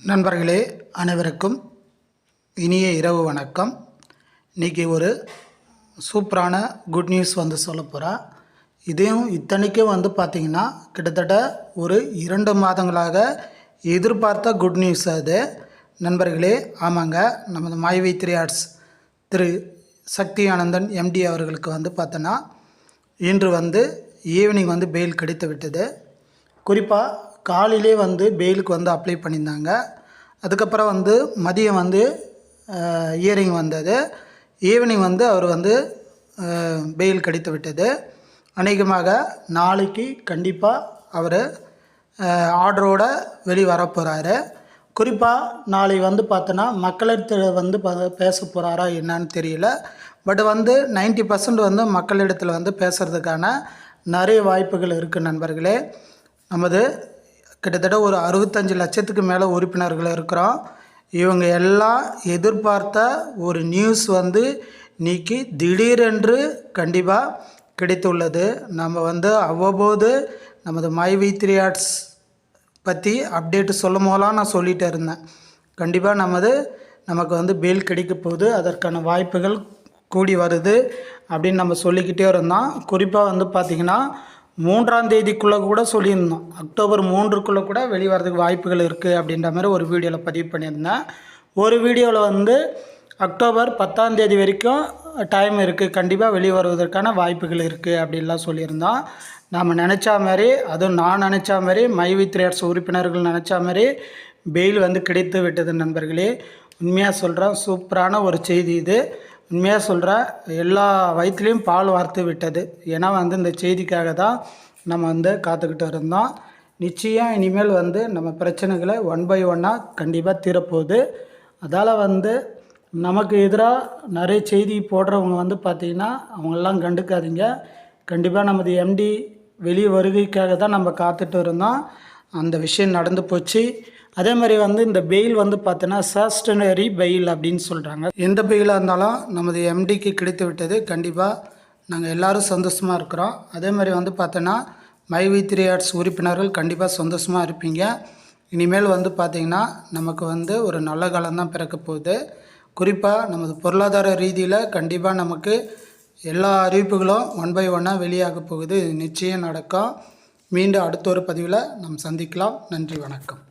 நண்பர்களே அனைவருக்கும் இனிய இரவு வணக்கம். இன்றைக்கி ஒரு சூப்பரான குட் நியூஸ் சொல்ல போகிறேன். இத்தனைக்கும் பார்த்திங்கன்னா கிட்டத்தட்ட ஒரு 2 மாதங்களாக எதிர்பார்த்த குட் நியூஸ் அது நண்பர்களே. ஆமாங்க, நமது மாயவை 3 ஆர்ட்ஸ் திரு சக்தி ஆனந்தன் எம்டி அவர்களுக்கு பார்த்தோன்னா இன்று ஈவினிங் பெயில் கிடைத்து விட்டது. குறிப்பாக காலையிலே பெயிலுக்கு அப்ளை பண்ணியிருந்தாங்க. அதுக்கப்புறம் மதியம் ஹியரிங் வந்தது. ஈவினிங் அவர் பெயில் கிடைத்து விட்டது. அநேகமாக நாளைக்கு கண்டிப்பாக அவர் ஆர்டரோடு வெளி வரப்போகிறாரு. குறிப்பாக நாளை பார்த்தோன்னா மக்களிடத்தில் பேச போகிறாரா என்னன்னு தெரியல. பட் 90% மக்களிடத்தில் பேசுகிறதுக்கான நிறைய வாய்ப்புகள் இருக்குது நண்பர்களே. நமது கிட்டத்தட்ட ஒரு 65 லட்சத்துக்கு மேலே உறுப்பினர்கள் இருக்கிறோம். இவங்க எல்லாம் எதிர்பார்த்த ஒரு நியூஸ் இன்றைக்கி திடீரென்று கண்டிப்பாக கிடைத்துள்ளது. நம்ம அவ்வப்போது நமது மாயவை 3 ஆர்ட்ஸ் பற்றி அப்டேட்டு சொல்லும் போதெல்லாம் நான் சொல்லிகிட்டே இருந்தேன். கண்டிப்பாக நமக்கு பெயில் கிடைக்க போகுது, அதற்கான வாய்ப்புகள் கூடி வருது அப்படின்னு நம்ம சொல்லிக்கிட்டே இருந்தோம். குறிப்பாக பார்த்திங்கன்னா 3ஆம் தேதிக்குள்ளே கூட சொல்லியிருந்தோம். அக்டோபர் 3க்குள்ளே கூட வெளிவரதுக்கு வாய்ப்புகள் இருக்குது அப்படின்ற மாதிரி ஒரு வீடியோவில் பதிவு பண்ணியிருந்தேன். ஒரு வீடியோவில் அக்டோபர் 10ஆம் தேதி வரைக்கும் டைம் இருக்குது, கண்டிப்பாக வெளிவருவதற்கான வாய்ப்புகள் இருக்குது அப்படின்லாம் சொல்லியிருந்தோம். நாம் நினச்சா மாதிரி, அதுவும் நான் நினச்சா மாதிரி, மாயவை 3 ஆர்ட்ஸ் உறுப்பினர்கள் நினச்சா மாதிரி பெயில் கிடைத்து விட்டது நண்பர்களே. உண்மையாக சொல்கிறேன், சூப்பரான ஒரு செய்தி இது. உண்மையாக சொல்கிறேன், எல்லா வயிற்றுலேயும் பால் வார்த்து விட்டது. ஏன்னா இந்த செய்திக்காக தான் நம்ம காத்துக்கிட்டு இருந்தோம். நிச்சயம் இனிமேல் நம்ம பிரச்சனைகளை 1 by 1 கண்டிப்பாக தீரப்போகுது. அதால் நமக்கு எதிராக நிறைய செய்தி போடுறவங்க பார்த்திங்கன்னா அவங்களெல்லாம் கண்டுக்காதீங்க. கண்டிப்பாக நமது எம்டி வெளியே வருகைக்காக தான் நம்ம காத்துட்டு இருந்தோம். அந்த விஷயம் நடந்து போச்சு. அதே மாதிரி இந்த பெயில் பார்த்தோன்னா சஸ்டனரி பெயில் அப்படின்னு சொல்கிறாங்க. எந்த பெயிலாக இருந்தாலும் நமது எம்டிக்கு கிடைத்து விட்டது. கண்டிப்பாக நாங்கள் எல்லோரும் சந்தோஷமாக இருக்கிறோம். அதே மாதிரி பார்த்தோன்னா மாயவை 3 ஆர்ட்ஸ் உறுப்பினர்கள் கண்டிப்பாக சந்தோஷமாக இருப்பீங்க. இனிமேல் பார்த்திங்கன்னா நமக்கு ஒரு நல்ல காலம்தான் பிறக்க போகுது. குறிப்பாக நமது பொருளாதார ரீதியில் கண்டிப்பாக நமக்கு எல்லா அறிவிப்புகளும் 1 by 1 வெளியாக போகுது. இது நிச்சயம் நடக்கும். மீண்டும் அடுத்த ஒரு பதிவில் நாம் சந்திக்கலாம். நன்றி, வணக்கம்.